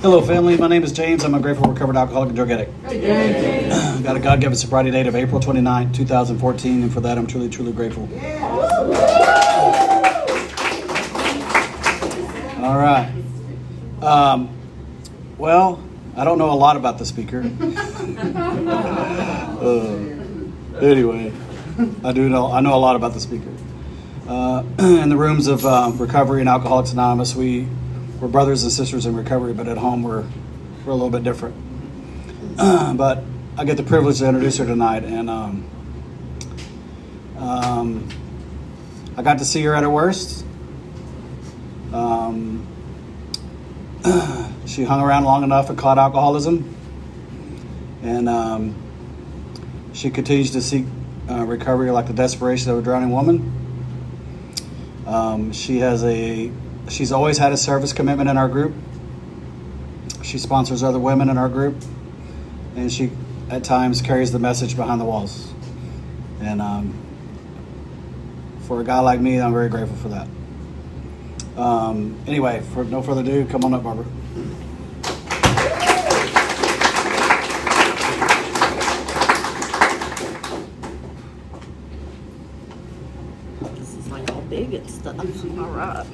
Hello, family. My name is James. I'm a grateful recovered alcoholic and drug addict. Got a God-given sobriety date of April 29, 2014, and for that I'm truly, truly grateful. All right. Well, I don't know a lot about the speaker. Anyway, I know a lot about the speaker. In the rooms of recovery and Alcoholics Anonymous, we're brothers and sisters in recovery, but at home we're a little bit different. But I get the privilege to introduce her tonight, and I got to see her at her worst. She hung around long enough and caught alcoholism, and she continues to seek recovery like the desperation of a drowning woman. She's always had a service commitment in our group. She sponsors other women in our group, and she at times carries the message behind the walls. And for a guy like me, I'm very grateful for that. Anyway, for no further ado, come on up, Barbara. This is like all big and stuff. All right.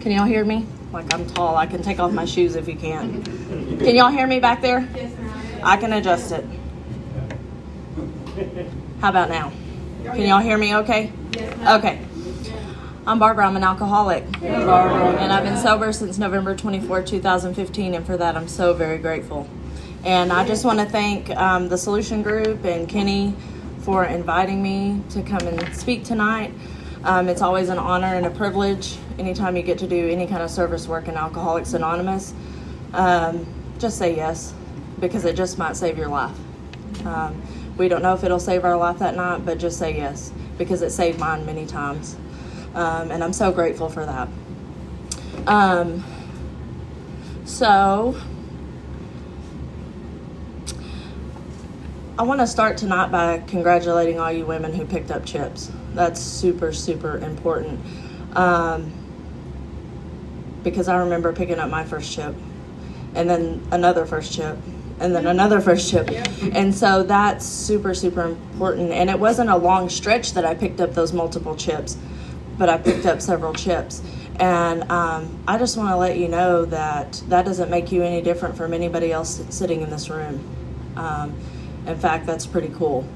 Can y'all hear me? Like, I'm tall. I can take off my shoes if you can. Can y'all hear me back there? Yes, ma'am. I can adjust it. How about now? Can y'all hear me okay? Yes, ma'am. Okay. I'm Barbara. I'm an alcoholic. Yes, Barbara. And I've been sober since November 24, 2015, and for that I'm so very grateful. And I just want to thank the Solution Group and Kenny for inviting me to come and speak tonight. It's always an honor and a privilege anytime you get to do any kind of service work in Alcoholics Anonymous. Just say yes, because it just might save your life. We don't know if it'll save our life that night, but just say yes, because it saved mine many times. And I'm so grateful for that. So I want to start tonight by congratulating all you women who picked up chips. That's super, super important. Because I remember picking up my first chip, and then another first chip, and then another first chip. And so that's super, super important. And it wasn't a long stretch that I picked up those multiple chips, but I picked up several chips. And I just want to let you know that that doesn't make you any different from anybody else sitting in this room. In fact, that's pretty cool.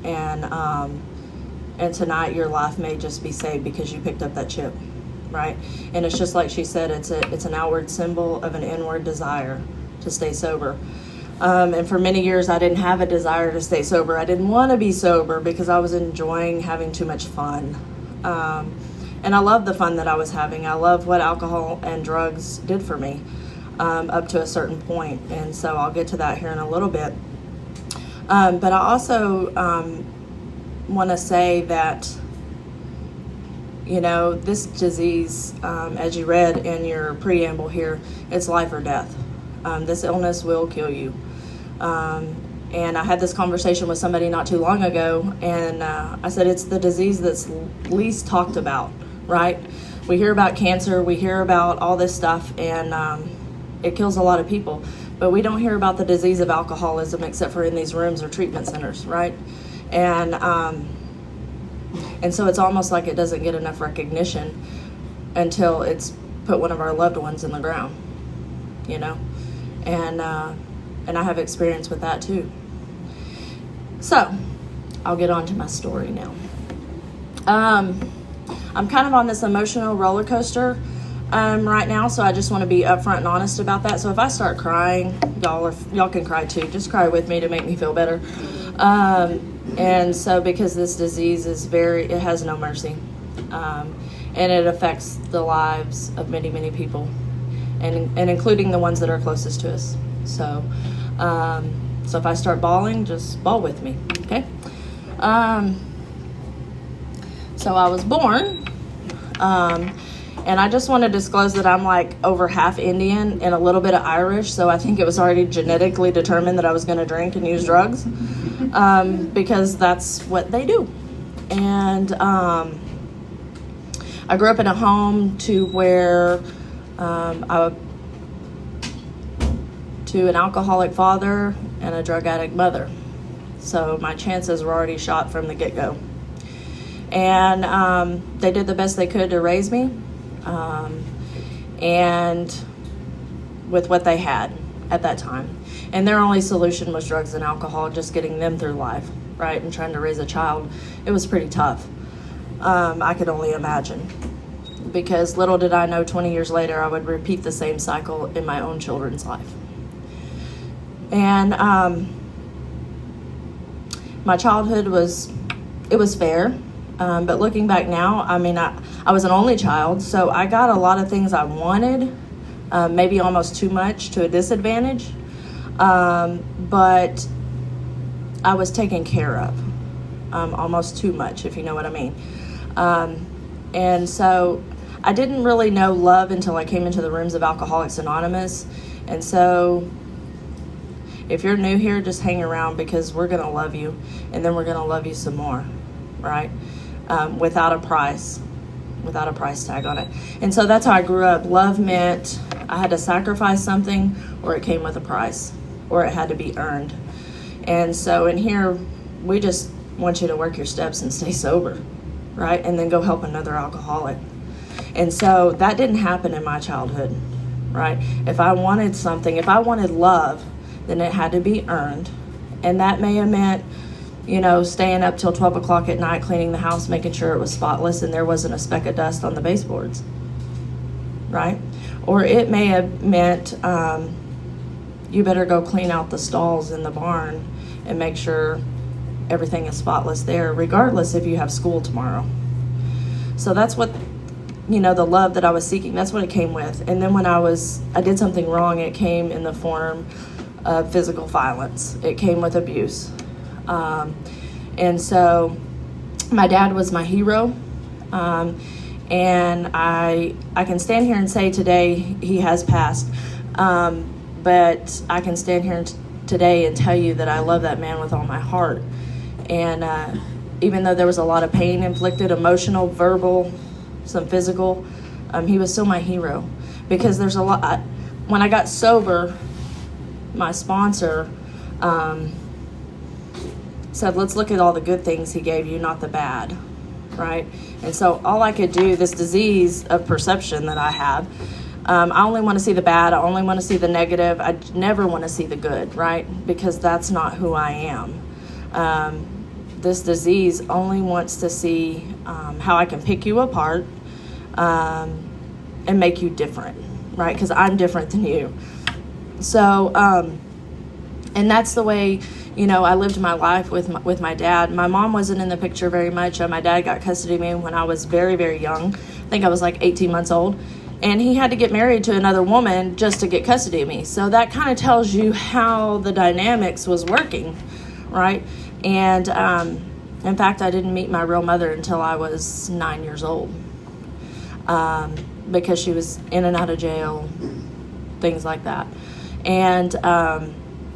And tonight your life may just be saved because you picked up that chip, right? And it's just like she said, it's an outward symbol of an inward desire to stay sober. And for many years I didn't have a desire to stay sober. I didn't want to be sober because I was enjoying having too much fun. And I love the fun that I was having. I love what alcohol and drugs did for me up to a certain point. And so I'll get to that here in a little bit. But I also want to say that, you know, this disease, as you read in your preamble here, it's life or death. This illness will kill you. And I had this conversation with somebody not too long ago, and I said it's the disease that's least talked about, right? We hear about cancer, we hear about all this stuff, and it kills a lot of people. But we don't hear about the disease of alcoholism except for in these rooms or treatment centers, right? And so it's almost like it doesn't get enough recognition until it's put one of our loved ones in the ground, you know? And I have experience with that too. So I'll get on to my story now. I'm kind of on this emotional roller coaster right now, so I just want to be upfront and honest about that. So if I start crying, y'all can cry too. Just cry with me to make me feel better. And so because this disease is it has no mercy, and it affects the lives of many, many people, and including the ones that are closest to us. So if I start bawling, just bawl with me, okay? So I was born, and I just want to disclose that I'm like over half Indian and a little bit of Irish, so I think it was already genetically determined that I was going to drink and use drugs, because that's what they do. And I grew up in a home to where to an alcoholic father and a drug addict mother. So my chances were already shot from the get-go. And they did the best they could to raise me, and with what they had at that time. And their only solution was drugs and alcohol, just getting them through life, right? And trying to raise a child, it was pretty tough. I could only imagine. Because little did I know 20 years later I would repeat the same cycle in my own children's life. And my childhood was fair. But looking back now, I mean, I was an only child, so I got a lot of things I wanted, maybe almost too much to a disadvantage. But I was taken care of, almost too much, if you know what I mean. And so I didn't really know love until I came into the rooms of Alcoholics Anonymous. And so if you're new here, just hang around, because we're going to love you, and then we're going to love you some more, right? Without a price tag on it. And so that's how I grew up. Love meant I had to sacrifice something, or it came with a price, or it had to be earned. And so in here, we just want you to work your steps and stay sober, right? And then go help another alcoholic. And so that didn't happen in my childhood, right? If I wanted something, if I wanted love, then it had to be earned. And that may have meant, you know, staying up till 12 o'clock at night, cleaning the house, making sure it was spotless and there wasn't a speck of dust on the baseboards, right? Or it may have meant you better go clean out the stalls in the barn and make sure everything is spotless there, regardless if you have school tomorrow. So that's what, you know, the love that I was seeking, that's what it came with. And then when I did something wrong, it came in the form of physical violence. It came with abuse. And so my dad was my hero. And I can stand here and say today he has passed. But I can stand here today and tell you that I love that man with all my heart. And even though there was a lot of pain inflicted, emotional, verbal, some physical, he was still my hero. Because there's a lot, when I got sober, my sponsor said, let's look at all the good things he gave you, not the bad, right? And so all I could do, this disease of perception that I have, I only want to see the bad, I only want to see the negative, I never want to see the good, right? Because that's not who I am. This disease only wants to see how I can pick you apart and make you different, right? Because I'm different than you. So, and that's the way, you know, I lived my life with my dad. My mom wasn't in the picture very much. My dad got custody of me when I was very, very young. I think I was like 18 months old. And he had to get married to another woman just to get custody of me. So that kind of tells you how the dynamics was working, right? And in fact, I didn't meet my real mother until I was 9 years old, because she was in and out of jail, things like that. And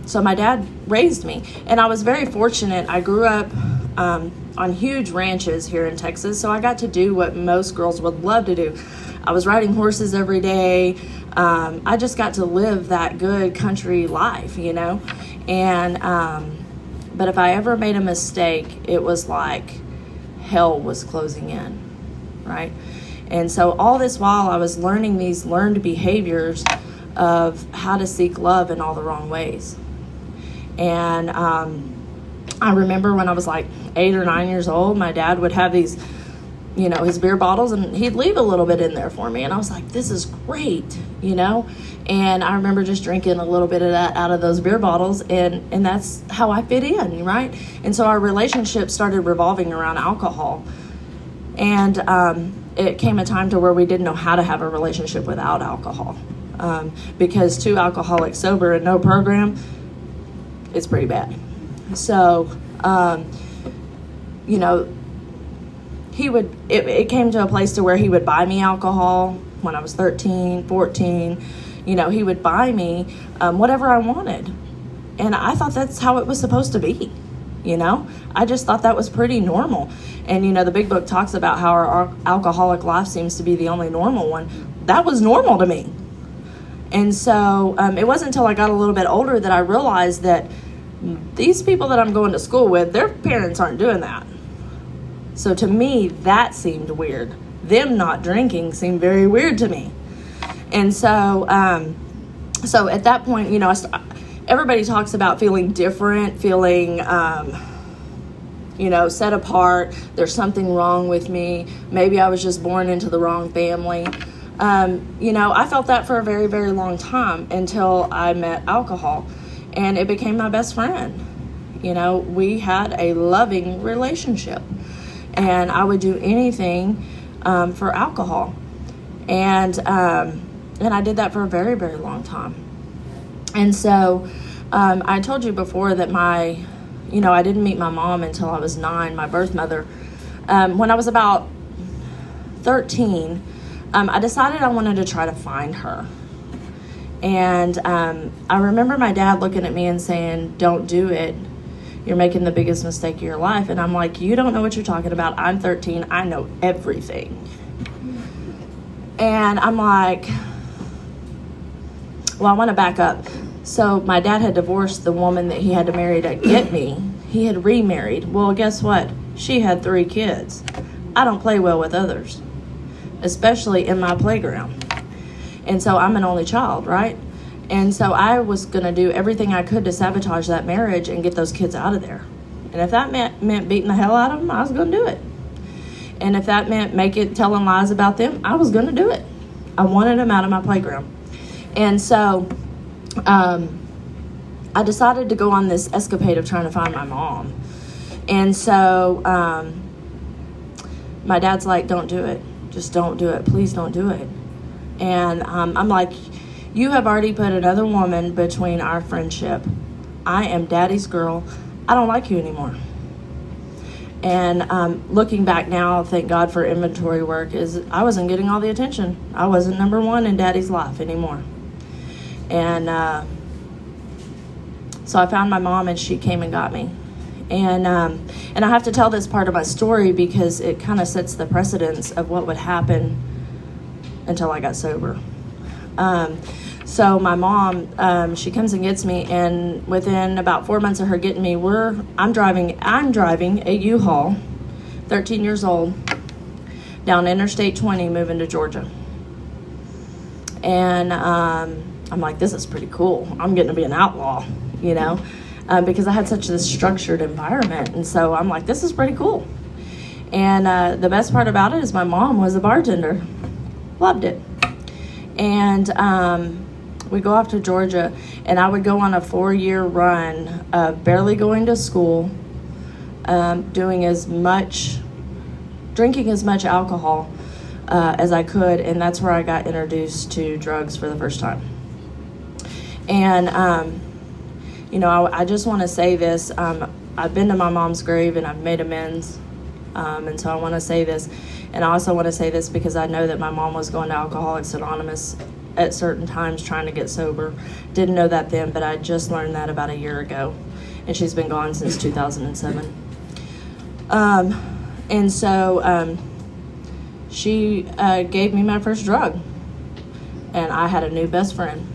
so my dad raised me, and I was very fortunate. I grew up on huge ranches here in Texas, so I got to do what most girls would love to do. I was riding horses every day. I just got to live that good country life, you know. And but if I ever made a mistake, it was like hell was closing in, right? And so all this while I was learning these learned behaviors of how to seek love in all the wrong ways. And I remember when I was like 8 or 9 years old, my dad would have these, you know, his beer bottles, and he'd leave a little bit in there for me. And I was like, this is great, you know? And I remember just drinking a little bit of that out of those beer bottles, and that's how I fit in, right? And so our relationship started revolving around alcohol. And it came a time to where we didn't know how to have a relationship without alcohol. Because 2 alcoholics sober and no program, it's pretty bad. So, you know, it came to a place to where he would buy me alcohol when I was 13, 14. You know, he would buy me whatever I wanted. And I thought that's how it was supposed to be. you know? I just thought that was pretty normal. And, the big book talks about how our alcoholic life seems to be the only normal one. That was normal to me. And so it wasn't until I got a little bit older that I realized that these people that I'm going to school with, their parents aren't doing that. So to me, that seemed weird. Them not drinking seemed very weird to me. And so at that point, everybody talks about feeling different, feeling, set apart. There's something wrong with me. Maybe I was just born into the wrong family. I felt that for a very, very long time until I met alcohol, and it became my best friend. We had a loving relationship, and I would do anything for alcohol. And I did that for a very, very long time. And so I told you before that I didn't meet my mom until I was 9, my birth mother. When I was about 13, I decided I wanted to try to find her. And I remember my dad looking at me and saying, "Don't do it. You're making the biggest mistake of your life." And I'm like, "You don't know what you're talking about. I'm 13. I know everything." And I'm like, well, I want to back up. So my dad had divorced the woman that he had to marry to get me. He had remarried. Well, guess what? She had 3 kids. I don't play well with others, especially in my playground. And so I'm an only child, right? And so I was going to do everything I could to sabotage that marriage and get those kids out of there. And if that meant beating the hell out of them, I was going to do it. And if that meant telling lies about them, I was going to do it. I wanted them out of my playground. And so I decided to go on this escapade of trying to find my mom. And so my dad's like, "Don't do it. Just don't do it. Please don't do it." And I'm like, "You have already put another woman between our friendship. I am daddy's girl. I don't like you anymore." And looking back now, thank God for inventory work, is I wasn't getting all the attention. I wasn't number one in daddy's life anymore. And so I found my mom, and she came and got me. And I have to tell this part of my story because it kind of sets the precedence of what would happen until I got sober. So my mom, she comes and gets me, and within about 4 months of her getting me, I'm driving a U-Haul, 13 years old, down Interstate 20, moving to Georgia. And I'm like, this is pretty cool. I'm getting to be an outlaw, because I had such this structured environment. And so I'm like, this is pretty cool. And the best part about it is my mom was a bartender. Loved it. And we go off to Georgia, and I would go on a 4-year run of barely going to school, drinking as much alcohol as I could, and that's where I got introduced to drugs for the first time. And I just want to say this. I've been to my mom's grave, and I've made amends, and so I want to say this. And I also want to say this because I know that my mom was going to Alcoholics Anonymous at certain times trying to get sober. Didn't know that then, but I just learned that about a year ago. And she's been gone since 2007. And so she gave me my first drug. And I had a new best friend.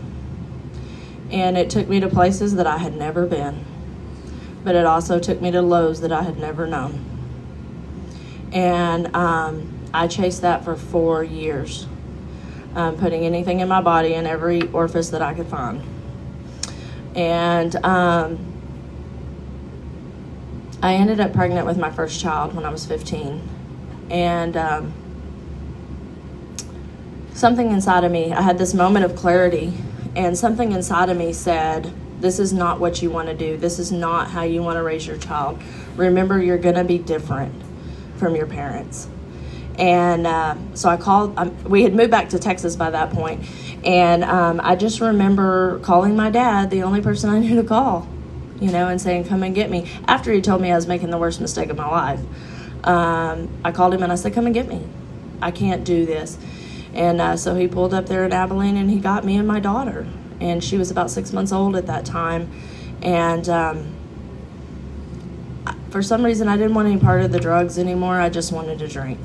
And it took me to places that I had never been. But it also took me to lows that I had never known. And I chased that for 4 years, putting anything in my body in every orifice that I could find. And I ended up pregnant with my first child when I was 15. And something inside of me, I had this moment of clarity, and something inside of me said, this is not what you want to do. This is not how you want to raise your child. Remember, you're going to be different from your parents. And so I called, we had moved back to Texas by that point, and I just remember calling my dad, the only person I knew to call, and saying, "Come and get me," after he told me I was making the worst mistake of my life. I called him and I said, "Come and get me. I can't do this." And so he pulled up there in Abilene, and he got me and my daughter, and she was about 6 months old at that time. And for some reason, I didn't want any part of the drugs anymore. I just wanted to drink.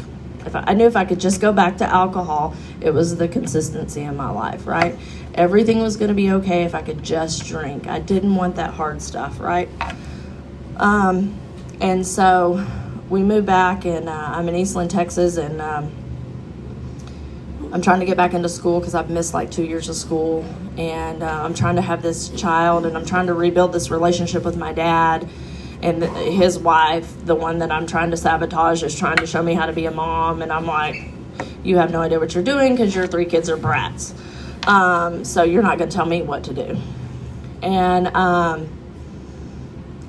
I knew if I could just go back to alcohol, it was the consistency in my life, right? Everything was going to be okay if I could just drink. I didn't want that hard stuff, right? And so we moved back, and I'm in Eastland, Texas, and I'm trying to get back into school because I've missed like 2 years of school, and I'm trying to have this child, and I'm trying to rebuild this relationship with my dad. And his wife, the one that I'm trying to sabotage, is trying to show me how to be a mom. And I'm like, you have no idea what you're doing because your 3 kids are brats. So you're not going to tell me what to do. And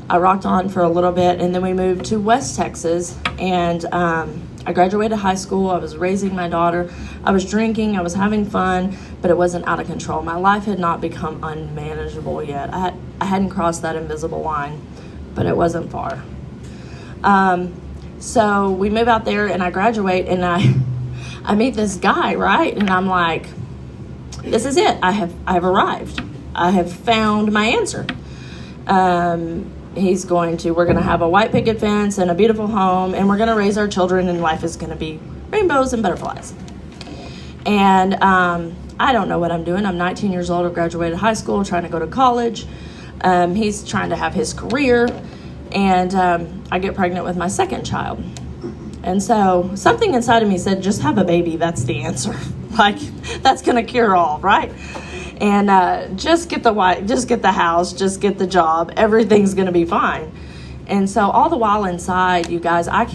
I rocked on for a little bit, and then we moved to West Texas. And I graduated high school. I was raising my daughter. I was drinking. I was having fun, but it wasn't out of control. My life had not become unmanageable yet. I hadn't crossed that invisible line, but it wasn't far. So we move out there, and I graduate, and I meet this guy, right? And I'm like, this is it. I've arrived. I have found my answer. We're going to have a white picket fence and a beautiful home, and we're going to raise our children, and life is going to be rainbows and butterflies. And I don't know what I'm doing. I'm 19 years old. I've graduated high school, trying to go to college. He's trying to have his career, and I get pregnant with my second child. And so something inside of me said, just have a baby. That's the answer. Like, that's going to cure all, right? And just get the house, just get the job. Everything's going to be fine. And so all the while inside, you guys, I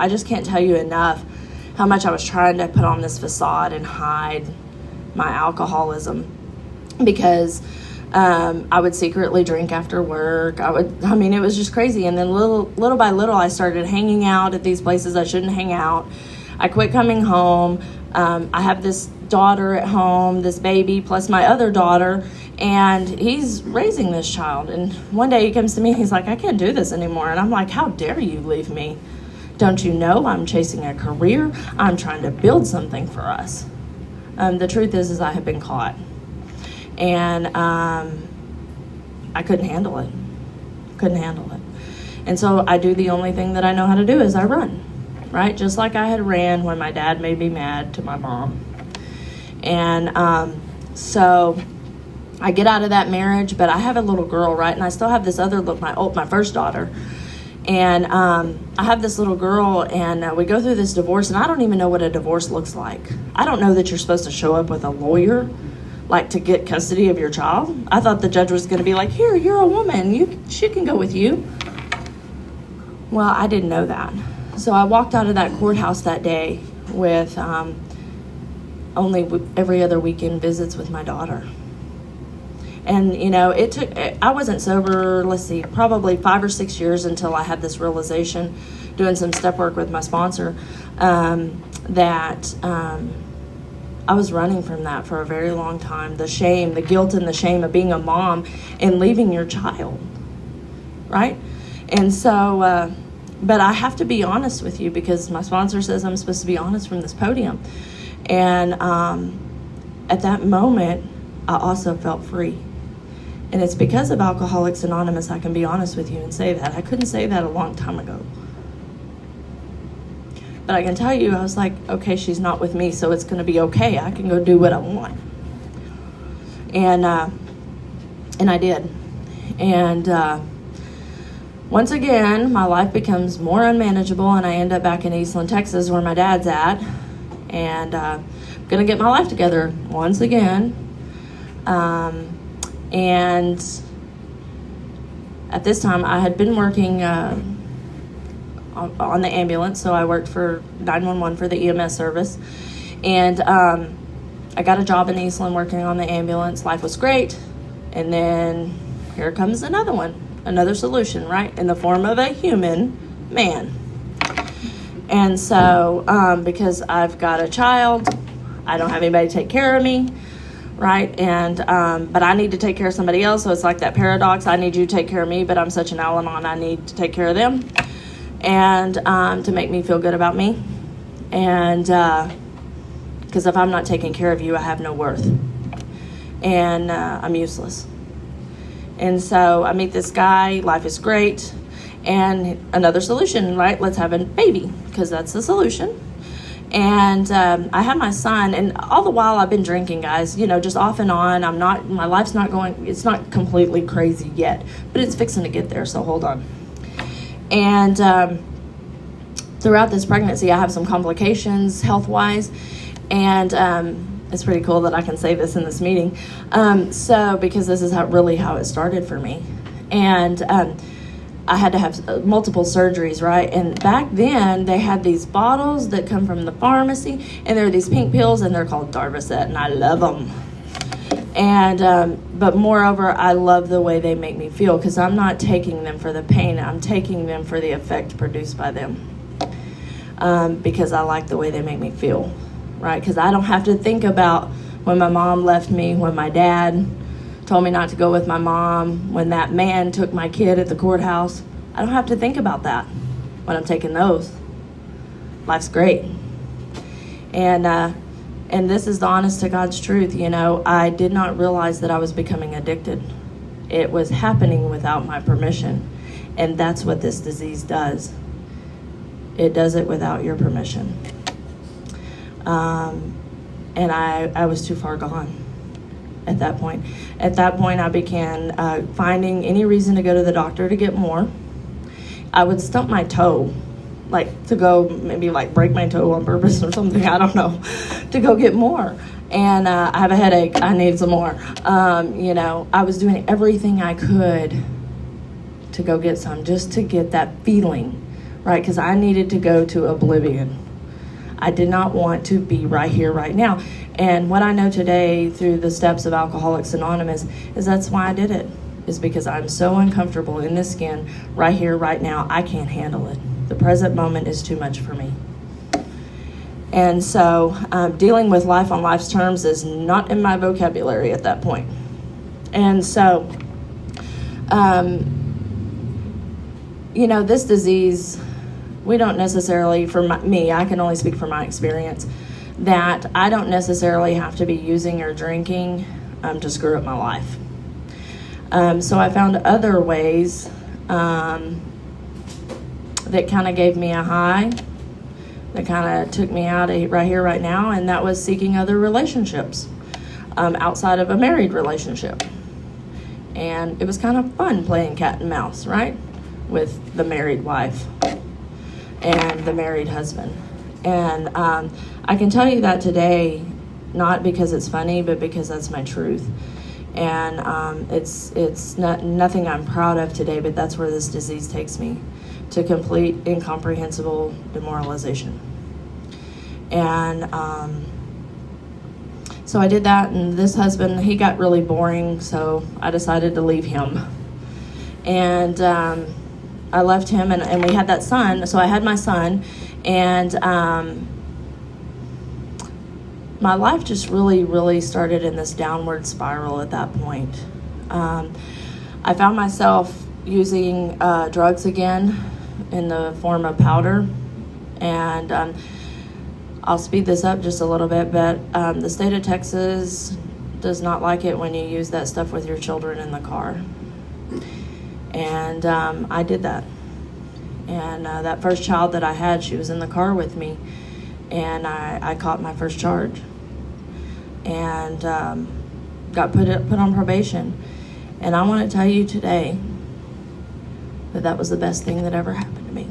just can't tell you enough how much I was trying to put on this facade and hide my alcoholism, because I would secretly drink after work. It was just crazy. And then little by little, I started hanging out at these places I shouldn't hang out. I quit coming home. I have this daughter at home, this baby, plus my other daughter, and he's raising this child. And one day he comes to me, he's like, I can't do this anymore. And I'm like, how dare you leave me? Don't you know I'm chasing a career? I'm trying to build something for us. The truth is I have been caught. And I couldn't handle it. And so I do the only thing that I know how to do is I run, right? Just like I had ran when my dad made me mad to my mom. And so I get out of that marriage, but I have a little girl, right? And I still have this other my first daughter. And I have this little girl, and we go through this divorce, and I don't even know what a divorce looks like. I don't know that you're supposed to show up with a lawyer, like, to get custody of your child. I thought the judge was going to be like, here, you're a woman. She can go with you. Well, I didn't know that. So I walked out of that courthouse that day with only every other weekend visits with my daughter. And, I wasn't sober, probably 5 or 6 years until I had this realization, doing some step work with my sponsor, that I was running from that for a very long time. The shame, the guilt and the shame of being a mom and leaving your child, right? And so, but I have to be honest with you, because my sponsor says I'm supposed to be honest from this podium. And at that moment, I also felt free. And it's because of Alcoholics Anonymous I can be honest with you and say that. I couldn't say that a long time ago. But I can tell you, I was like, okay, she's not with me, so it's going to be okay. I can go do what I want. And I did. And once again, my life becomes more unmanageable, and I end up back in Eastland, Texas, where my dad's at. And I'm going to get my life together once again. And at this time, I had been working on the ambulance, so I worked for 911 for the EMS service. And I got a job in Eastland working on the ambulance. Life was great. And then here comes another solution, right? In the form of a human man. And so, because I've got a child, I don't have anybody to take care of me. Right? And, but I need to take care of somebody else. So it's like that paradox. I need you to take care of me, but I'm such an Al-Anon, I need to take care of them. And, to make me feel good about me. And, because if I'm not taking care of you, I have no worth. And, I'm useless. And so I meet this guy, life is great. And another solution, right? Let's have a baby, because that's the solution. And I had my son, and all the while I've been drinking, guys, just off and on. My life's not going, it's not completely crazy yet, but it's fixing to get there, so hold on. And throughout this pregnancy, I have some complications health-wise, and it's pretty cool that I can say this in this meeting. Because this is how it started for me. And I had to have multiple surgeries, right? And back then, they had these bottles that come from the pharmacy, and there are these pink pills, and they're called Darvocet, and I love them. And but moreover, I love the way they make me feel, because I'm not taking them for the pain. I'm taking them for the effect produced by them, because I like the way they make me feel, right? Because I don't have to think about when my mom left me, when my dad told me not to go with my mom, when that man took my kid at the courthouse. I don't have to think about that when I'm taking those. Life's great. And this is the honest to God's truth. I did not realize that I was becoming addicted. It was happening without my permission. And that's what this disease does. It does it without your permission. And I was too far gone. At that point, I began finding any reason to go to the doctor to get more. I would stump my toe, to go maybe break my toe on purpose or something, I don't know, to go get more. And I have a headache, I need some more. I was doing everything I could to go get some, just to get that feeling, right? Because I needed to go to oblivion. I did not want to be right here, right now. And what I know today through the steps of Alcoholics Anonymous is that's why I did it. Is because I'm so uncomfortable in this skin right here, right now. I can't handle it. The present moment is too much for me. And so dealing with life on life's terms is not in my vocabulary at that point. And so, this disease, we don't necessarily, me, I can only speak from my experience, that I don't necessarily have to be using or drinking to screw up my life. So I found other ways that kind of gave me a high, that kind of took me out of right here, right now, and that was seeking other relationships outside of a married relationship. And it was kind of fun playing cat and mouse, right, with the married wife and the married husband. And I can tell you that today, not because it's funny, but because that's my truth. And it's not nothing I'm proud of today, but that's where this disease takes me, to complete incomprehensible demoralization. And so I did that, and this husband, he got really boring, so I decided to leave him. And I left him, and we had that son. So I had my son, and my life just really, really started in this downward spiral at that point. I found myself using drugs again in the form of powder. And I'll speed this up just a little bit, but the state of Texas does not like it when you use that stuff with your children in the car. And I did that. And that first child that I had, she was in the car with me, and I caught my first charge. And got put on probation. And I want to tell you today that was the best thing that ever happened to me,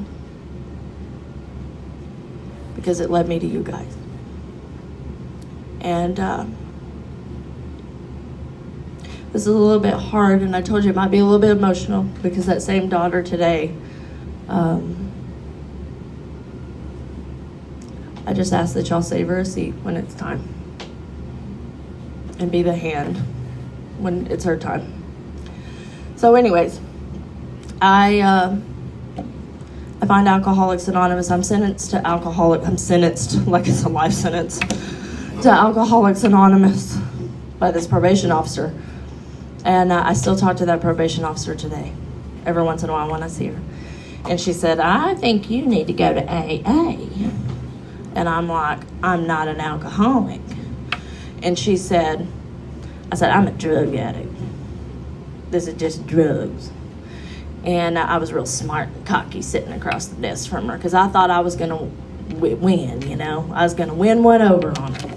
because it led me to you guys. And this is a little bit hard, and I told you it might be a little bit emotional, because that same daughter today, I just ask that y'all save her a seat when it's time, and be the hand when it's her time. So anyways, I find Alcoholics Anonymous. I'm sentenced like it's a life sentence to Alcoholics Anonymous by this probation officer. And I still talk to that probation officer today. Every once in a while when I see her. And she said, I think you need to go to AA. And I'm like, I'm not an alcoholic. And I said, I'm a drug addict. This is just drugs. And I was real smart and cocky sitting across the desk from her because I thought I was going to win, you know. I was going to win one over on her.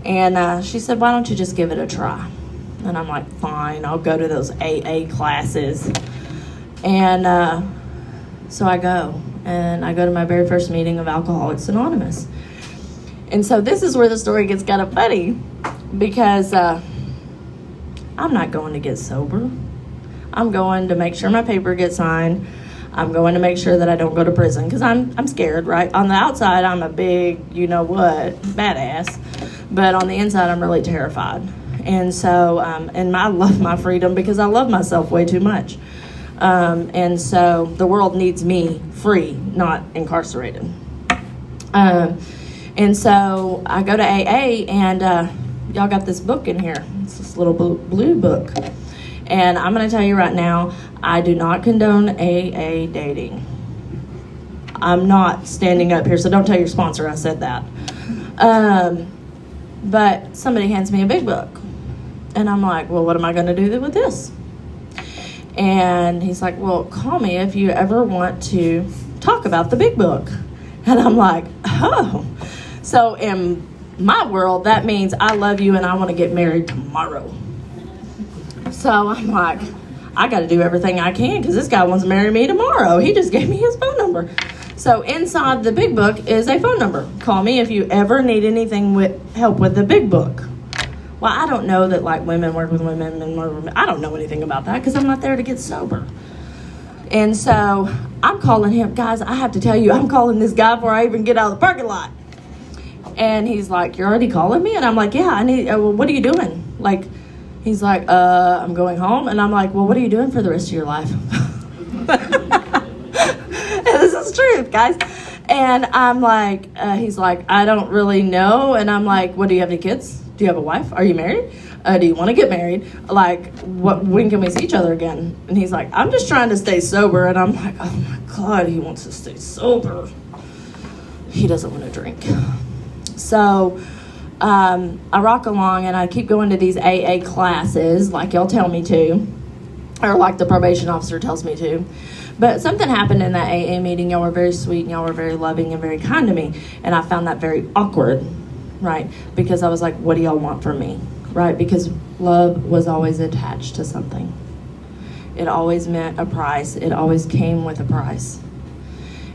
And she said, why don't you just give it a try? And I'm like, fine, I'll go to those AA classes. And so I go. And I go to my very first meeting of Alcoholics Anonymous. And so this is where the story gets kind of funny because I'm not going to get sober. I'm going to make sure my paper gets signed. I'm going to make sure that I don't go to prison because I'm scared, right? On the outside, I'm a big, you-know-what, badass. But on the inside, I'm really terrified. And so, and I love my freedom because I love myself way too much. And so the world needs me free, not incarcerated. And so I go to AA, and y'all got this book in here. It's this little blue book. And I'm going to tell you right now, I do not condone AA dating. I'm not standing up here, so don't tell your sponsor I said that. But somebody hands me a big book. And I'm like, well, what am I going to do with this? And he's like, well, call me if you ever want to talk about the big book. And I'm like, oh. So in my world, that means I love you and I want to get married tomorrow. So I'm like, I got to do everything I can because this guy wants to marry me tomorrow. He just gave me his phone number. So inside the big book is a phone number. Call me if you ever need anything with help with the big book. Well, I don't know that like women work with women, men work with women. I don't know anything about that because I'm not there to get sober. And so I'm calling him. Guys, I have to tell you, I'm calling this guy before I even get out of the parking lot. And he's like, you're already calling me? And I'm like, yeah, I need, well, what are you doing? Like, he's like, I'm going home. And I'm like, well, what are you doing for the rest of your life? And this is truth, guys. And I'm like, he's like, I don't really know. And I'm like, what, do you have any kids? Do you have a wife? Are you married? Do you want to get married? Like, when can we see each other again? And he's like, I'm just trying to stay sober. And I'm like, oh my God, he wants to stay sober. He doesn't want to drink. So I rock along and I keep going to these AA classes like y'all tell me to, or like the probation officer tells me to. But something happened in that AA meeting. Y'all were very sweet and y'all were very loving and very kind to me. And I found that very awkward, right? Because I was like, what do y'all want from me, right? Because love was always attached to something. It always meant a price. It always came with a price.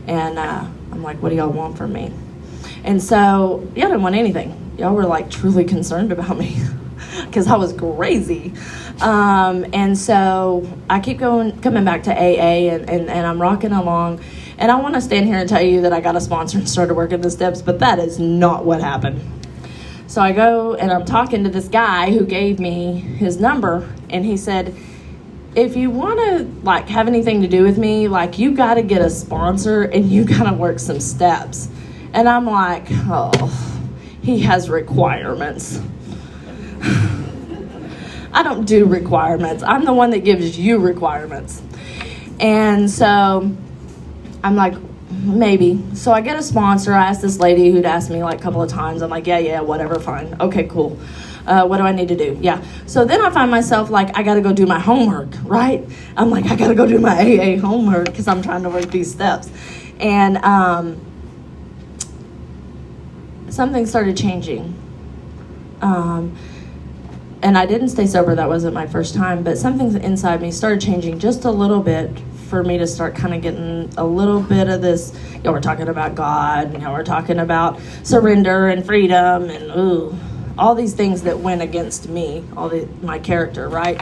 And I'm like, what do y'all want from me? And so y'all didn't want anything. Y'all were like truly concerned about me because I was crazy. And so I keep coming back to AA and I'm rocking along. And I want to stand here and tell you that I got a sponsor and started working the steps, but that is not what happened. So I go and I'm talking to this guy who gave me his number, and he said, if you want to like have anything to do with me, like you got to get a sponsor and you got to work some steps. And I'm like, oh, he has requirements. I don't do requirements. I'm the one that gives you requirements. And so I'm like, maybe. So I get a sponsor. I asked this lady who'd asked me like a couple of times. I'm like, yeah, whatever, fine. Okay, cool. What do I need to do? Yeah. So then I find myself like, I got to go do my homework, right? I'm like, I got to go do my AA homework because I'm trying to work these steps. And something started changing. And I didn't stay sober. That wasn't my first time. But something inside me started changing just a little bit for me to start kind of getting a little bit of this. Y'all were talking about God, and y'all were talking about surrender and freedom and all these things that went against me, my character, right?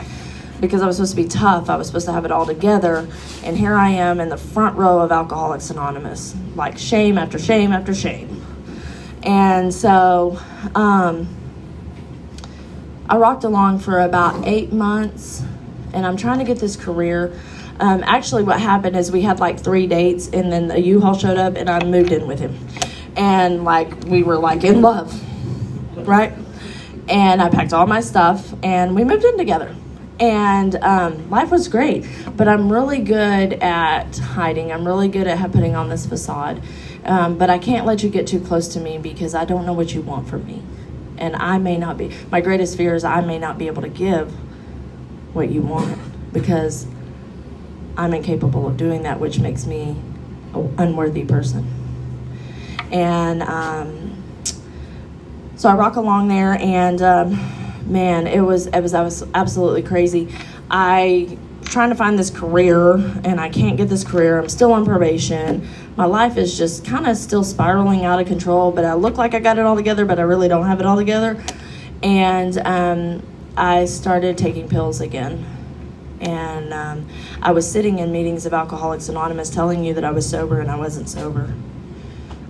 Because I was supposed to be tough. I was supposed to have it all together. And here I am in the front row of Alcoholics Anonymous, like shame after shame after shame. And so I rocked along for about 8 months, and I'm trying to get this career. Actually, what happened is we had like 3 dates, and then a U-Haul showed up, and I moved in with him. And like we were like in love, right? And I packed all my stuff, and we moved in together. And life was great, but I'm really good at hiding. I'm really good at putting on this facade. But I can't let you get too close to me because I don't know what you want from me. And I may not be. My greatest fear is I may not be able to give what you want because I'm incapable of doing that, which makes me an unworthy person. And so I rock along there, and man, it was absolutely crazy. I trying to find this career, and I can't get this career. I'm still on probation. My life is just kind of still spiraling out of control, but I look like I got it all together, but I really don't have it all together. And I started taking pills again. And I was sitting in meetings of Alcoholics Anonymous telling you that I was sober, and I wasn't sober.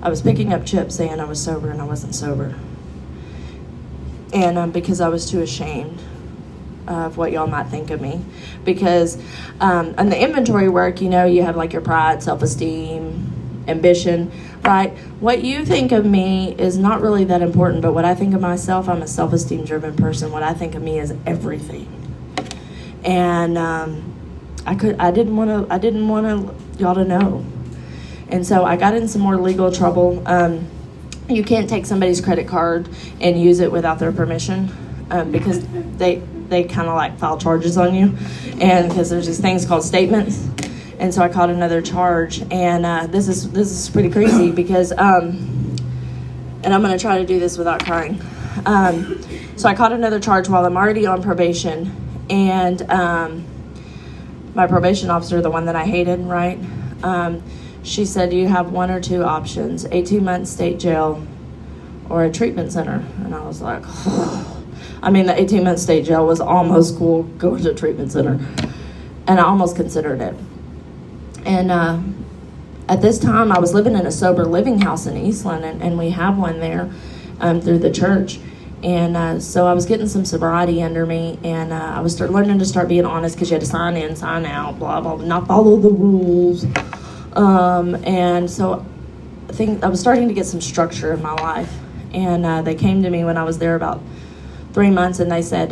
I was picking up chips saying I was sober, and I wasn't sober. And because I was too ashamed of what y'all might think of me. Because on the inventory work, you have like your pride, self-esteem, ambition, right? What you think of me is not really that important, but what I think of myself, I'm a self-esteem driven person. What I think of me is everything. And I didn't want y'all to know. And so I got in some more legal trouble. You can't take somebody's credit card and use it without their permission, because they kind of like file charges on you, and because there's these things called statements. And so I caught another charge, and this is pretty crazy because and I'm going to try to do this without crying. So I caught another charge while I'm already on probation, and my probation officer, the one that I hated, right? She said, you have one or two options: 18 months state jail or a treatment center. And I was like, oh. I mean, the 18-month state jail was almost cool going to a treatment center. And I almost considered it. And at this time, I was living in a sober living house in Eastland, and we have one there through the church. And so I was getting some sobriety under me, and I was learning to start being honest, because you had to sign in, sign out, blah, blah, not follow the rules. And so I was starting to get some structure in my life. And they came to me when I was there about 3 months, and they said,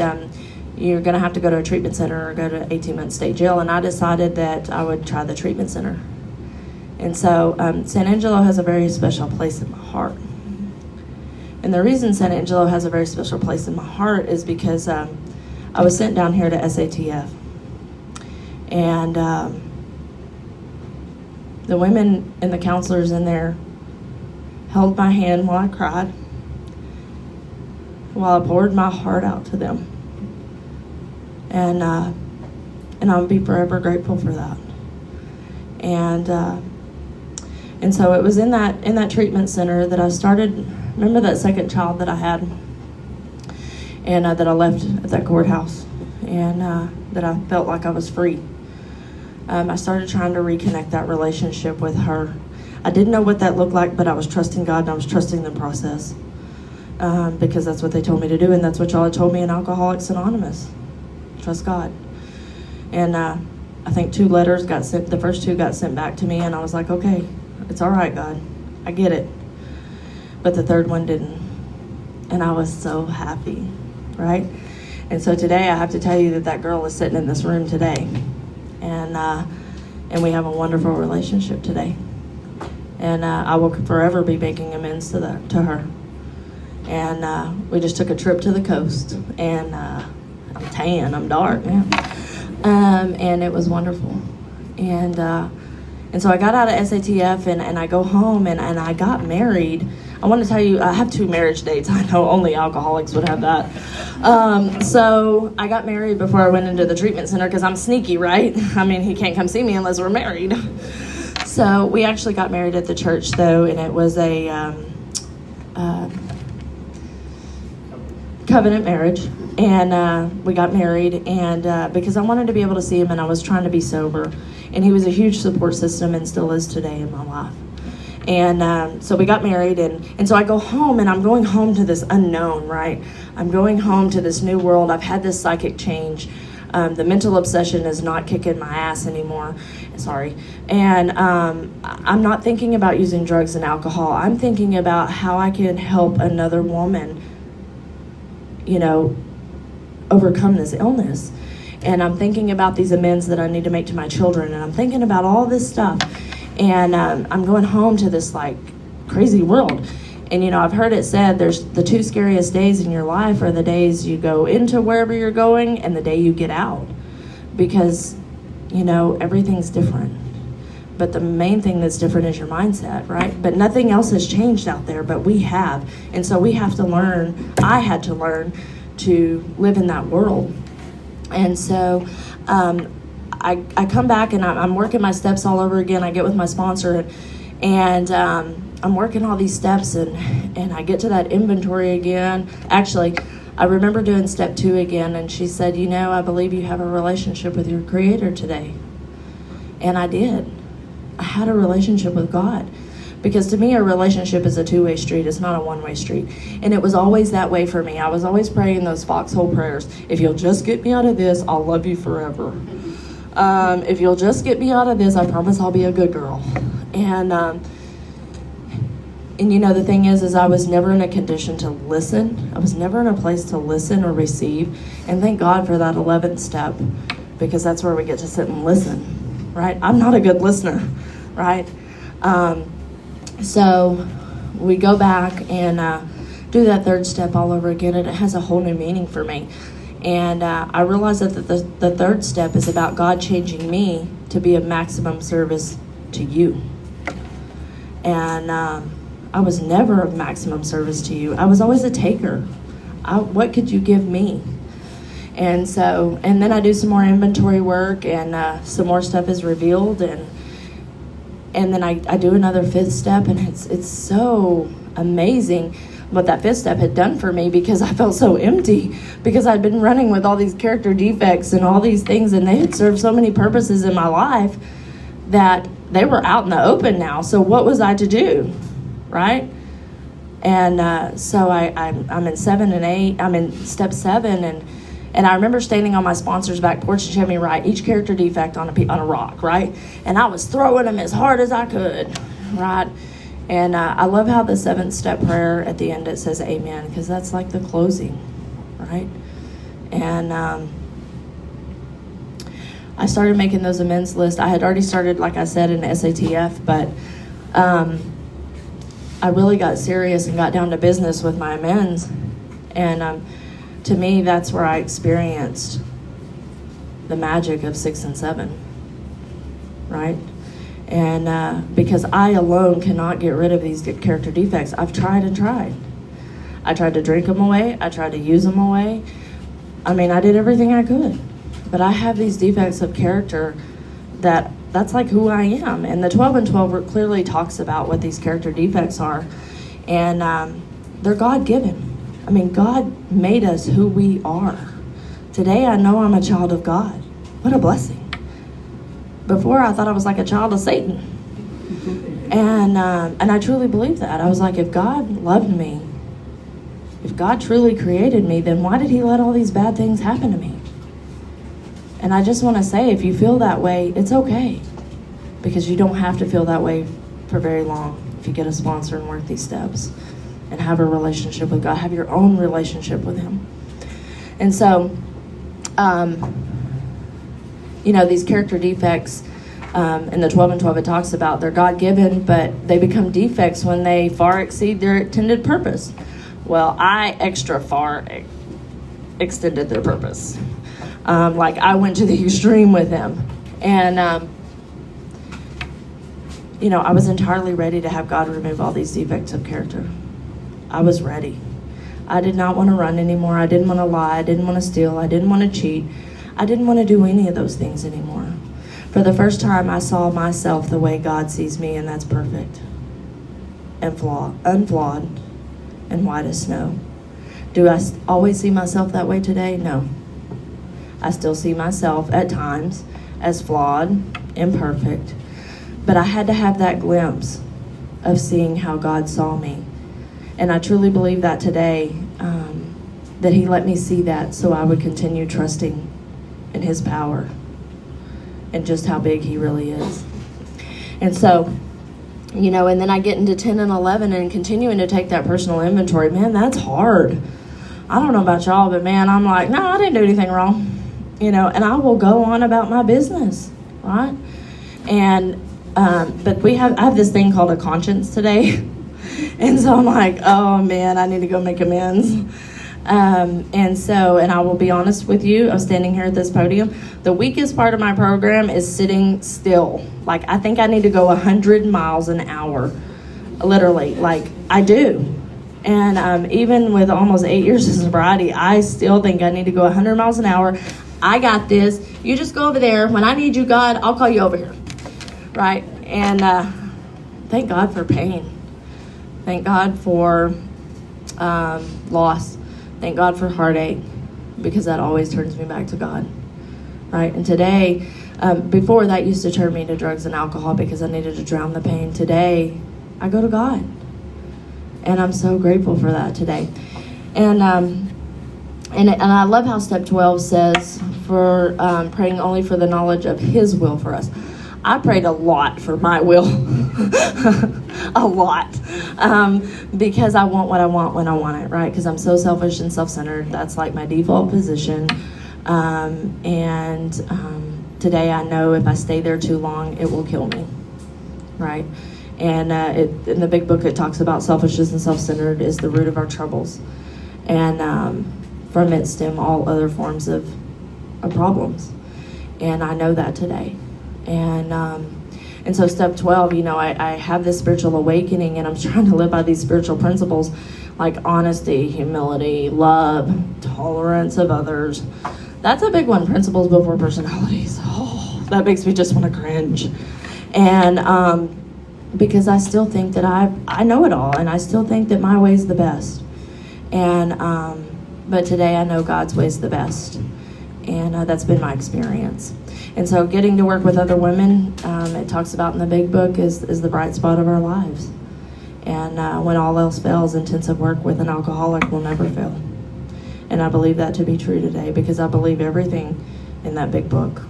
you're going to have to go to a treatment center or go to 18-month state jail. And I decided that I would try the treatment center. And so San Angelo has a very special place in my heart. And the reason San Angelo has a very special place in my heart is because I was sent down here to SATF. And the women and the counselors in there held my hand while I cried, while I poured my heart out to them. And I'll be forever grateful for that. And so it was in that treatment center that I started. Remember that second child that I had, and that I left at that courthouse, and that I felt like I was free. I started trying to reconnect that relationship with her. I didn't know what that looked like, but I was trusting God, and I was trusting the process, because that's what they told me to do, and that's what y'all had told me in Alcoholics Anonymous. Trust God. And I think 2 letters got sent. The first 2 got sent back to me, and I was like, okay, it's all right, God. I get it. But the third one didn't. And I was so happy, right? And so today I have to tell you that girl is sitting in this room today. And we have a wonderful relationship today. And I will forever be making amends to her. And we just took a trip to the coast. And I'm tan, I'm dark now. And it was wonderful. And so I got out of SATF, and I go home, and I got married. I want to tell you, I have 2 marriage dates. I know only alcoholics would have that. So I got married before I went into the treatment center, because I'm sneaky, right? I mean, he can't come see me unless we're married. So we actually got married at the church, though, and it was a covenant marriage. And we got married, and because I wanted to be able to see him, and I was trying to be sober. And he was a huge support system, and still is today in my life. And so we got married, and so I go home, and I'm going home to this unknown, right? I'm going home to this new world. I've had this psychic change. The mental obsession is not kicking my ass anymore. Sorry. And I'm not thinking about using drugs and alcohol. I'm thinking about how I can help another woman, overcome this illness. And I'm thinking about these amends that I need to make to my children, and I'm thinking about all this stuff. And I'm going home to this crazy world. And I've heard it said there's the 2 scariest days in your life are the days you go into wherever you're going and the day you get out, because everything's different. But the main thing that's different is your mindset, right? But nothing else has changed out there, but we have. And so we have to learn, I had to learn to live in that world. And so I come back and I'm working my steps all over again. I get with my sponsor and I'm working all these steps and I get to that inventory again. Actually, I remember doing step 2 again, and she said, I believe you have a relationship with your Creator today. And I did. I had a relationship with God. Because to me, a relationship is a 2-way street. It's not a 1-way street. And it was always that way for me. I was always praying those foxhole prayers. If you'll just get me out of this, I'll love you forever. If you'll just get me out of this, I promise I'll be a good girl. And the thing is I was never in a condition to listen. I was never in a place to listen or receive. And thank God for that 11th step, because that's where we get to sit and listen, right? I'm not a good listener, right? So we go back and do that 3rd step all over again, and it has a whole new meaning for me. And I realized that the 3rd step is about God changing me to be of maximum service to you. And I was never of maximum service to you. I was always a taker. What could you give me? And then I do some more inventory work, and some more stuff is revealed, and then I do another 5th step, and it's so amazing what that 5th step had done for me, because I felt so empty, because I'd been running with all these character defects and all these things, and they had served so many purposes in my life that they were out in the open now. So what was I to do, right? And so I'm in 7 and 8. I'm in step 7, and I remember standing on my sponsor's back porch, and she had me write each character defect on a rock, right? And I was throwing them as hard as I could, right? And I love how the 7th step prayer at the end, it says amen, because that's like the closing, right? And I started making those amends lists. I had already started, like I said, in SATF, but I really got serious and got down to business with my amends. And to me, that's where I experienced the magic of 6 and 7, right? And because I alone cannot get rid of these character defects. I've tried and tried. I tried to drink them away. I tried to use them away. I mean, I did everything I could. But I have these defects of character that's like who I am. And the 12 and 12 clearly talks about what these character defects are. And they're God-given. I mean, God made us who we are. Today, I know I'm a child of God. What a blessing. Before, I thought I was like a child of Satan. And I truly believe that. I was like, if God loved me, if God truly created me, then why did he let all these bad things happen to me? And I just want to say, if you feel that way, it's okay. Because you don't have to feel that way for very long if you get a sponsor and work these steps and have a relationship with God. Have your own relationship with him. And so, these character defects in the 12 and 12, it talks about they're God-given, but they become defects when they far exceed their intended purpose. Well, I extra far extended their purpose. Like I went to the extreme with them. And, I was entirely ready to have God remove all these defects of character. I was ready. I did not want to run anymore. I didn't want to lie. I didn't want to steal. I didn't want to cheat. I didn't want to do any of those things anymore. For the first time, I saw myself the way God sees me, and that's perfect and unflawed and white as snow. Do I always see myself that way today? No. I still see myself at times as flawed, imperfect, but I had to have that glimpse of seeing how God saw me. And I truly believe that today, that he let me see that so I would continue trusting in his power and just how big he really is. And so, and then I get into 10 and 11 and continuing to take that personal inventory. Man, that's hard. I don't know about y'all, but man, I'm like, no, I didn't do anything wrong. And I will go on about my business, right? And, but I have this thing called a conscience today. And so I'm like, oh man, I need to go make amends. And I will be honest with you, I'm standing here at this podium. The weakest part of my program is sitting still. Like, I think I need to go 100 miles an hour, literally, like I do. And even with almost 8 years of sobriety, I still think I need to go 100 miles an hour. I got this. You just go over there. When I need you, God, I'll call you over here. Right? And thank God for pain. Thank God for loss. Thank God for heartache, because that always turns me back to God. Right? And today, before that used to turn me to drugs and alcohol because I needed to drown the pain. Today, I go to God. And I'm so grateful for that today. And I love how step 12 says for praying only for the knowledge of His will for us. I prayed a lot for my will, a lot, because I want what I want when I want it, right? Because I'm so selfish and self-centered. That's like my default position. Today I know if I stay there too long, it will kill me, right? And in the big book, it talks about selfishness and self-centered is the root of our troubles. And from it stem all other forms of problems. And I know that today. And so step 12, I have this spiritual awakening, and I'm trying to live by these spiritual principles like honesty, humility, love, tolerance of others. That's a big one, principles before personalities. Oh, that makes me just want to cringe. And because I still think that I know it all, and I still think that my way is the best. And but today I know God's way is the best, and that's been my experience. And so getting to work with other women, it talks about in the big book, is the bright spot of our lives. And when all else fails, intensive work with an alcoholic will never fail. And I believe that to be true today, because I believe everything in that big book.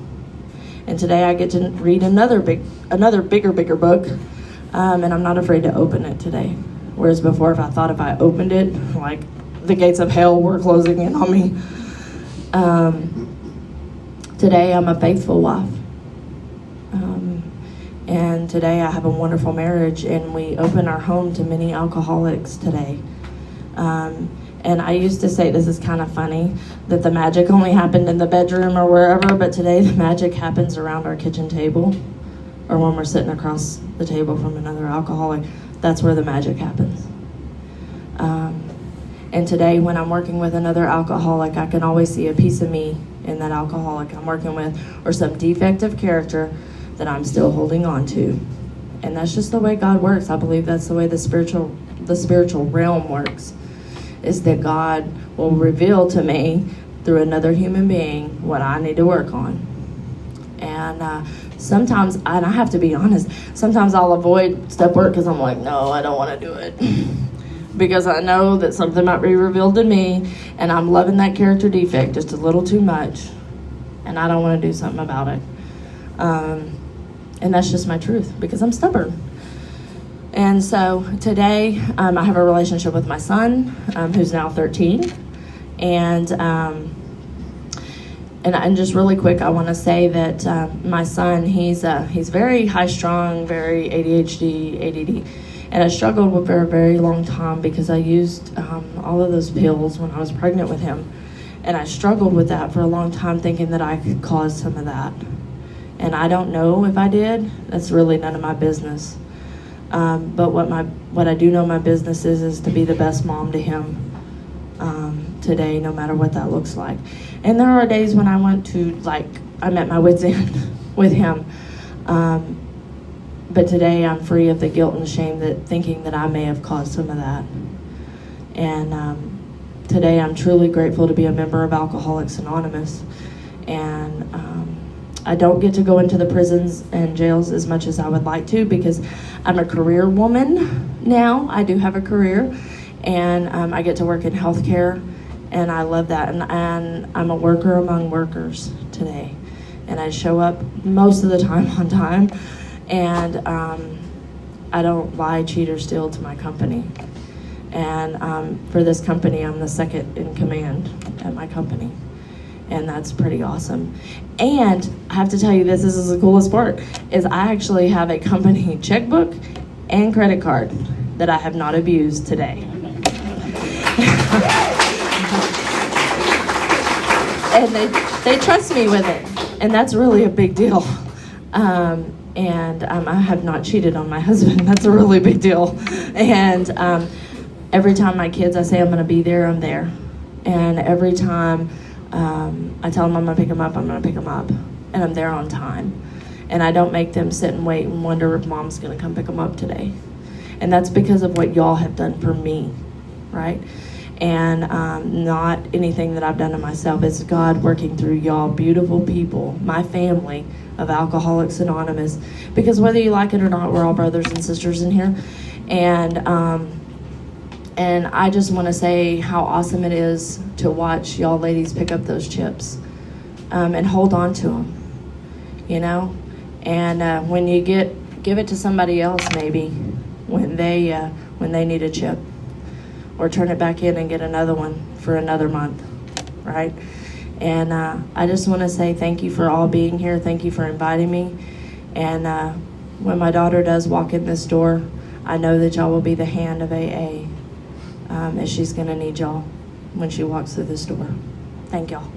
And today I get to read another bigger book, and I'm not afraid to open it today. Whereas before, if I opened it, like the gates of hell were closing in on me. Today I'm a faithful wife. And today I have a wonderful marriage, and we open our home to many alcoholics today. And I used to say, this is kind of funny, that the magic only happened in the bedroom or wherever, but today the magic happens around our kitchen table, or when we're sitting across the table from another alcoholic. That's where the magic happens. And today when I'm working with another alcoholic, I can always see a piece of me in that alcoholic I'm working with, or some defect of character that I'm still holding on to. And that's just the way God works. I believe that's the way the spiritual realm works, is that God will reveal to me through another human being what I need to work on. And sometimes, and I have to be honest, sometimes I'll avoid step work because I'm like, no, I don't want to do it. Because I know that something might be revealed to me, and I'm loving that character defect just a little too much, and I don't want to do something about it. And that's just my truth, because I'm stubborn. And so today, I have a relationship with my son, who's now 13. And just really quick, I want to say that my son, he's very high-strung, very ADHD, ADD. And I struggled with for a very long time because I used all of those pills when I was pregnant with him. And I struggled with that for a long time, thinking that I could cause some of that. And I don't know if I did. That's really none of my business. But what I do know my business is to be the best mom to him today, no matter what that looks like. And there are days when I went to, I'm at my wit's end with him. But today I'm free of the guilt and shame that thinking that I may have caused some of that. And today I'm truly grateful to be a member of Alcoholics Anonymous. And I don't get to go into the prisons and jails as much as I would like to, because I'm a career woman now. I do have a career, and I get to work in healthcare, and I love that. And I'm a worker among workers today, and I show up most of the time on time, and I don't lie, cheat, or steal to my company. And for this company, I'm the second in command at my company. And that's pretty awesome. And I have to tell you, this is the coolest part, is I actually have a company checkbook and credit card that I have not abused today. and they trust me with it, and that's really a big deal. I have not cheated on my husband. That's a really big deal. And every time my kids, I say I'm going to be there, I'm there. And every time I tell them I'm going to pick them up, I'm going to pick them up. And I'm there on time. And I don't make them sit and wait and wonder if mom's going to come pick them up today. And that's because of what y'all have done for me, right? And not anything that I've done to myself. It's God working through y'all, beautiful people, my family of Alcoholics Anonymous. Because whether you like it or not, we're all brothers and sisters in here. And I just want to say how awesome it is to watch y'all ladies pick up those chips and hold on to them, you know. And when you give it to somebody else, maybe when they need a chip, or turn it back in and get another one for another month, right? And I just want to say thank you for all being here. Thank you for inviting me. And when my daughter does walk in this door, I know that y'all will be the hand of AA, as she's going to need y'all when she walks through this door. Thank y'all.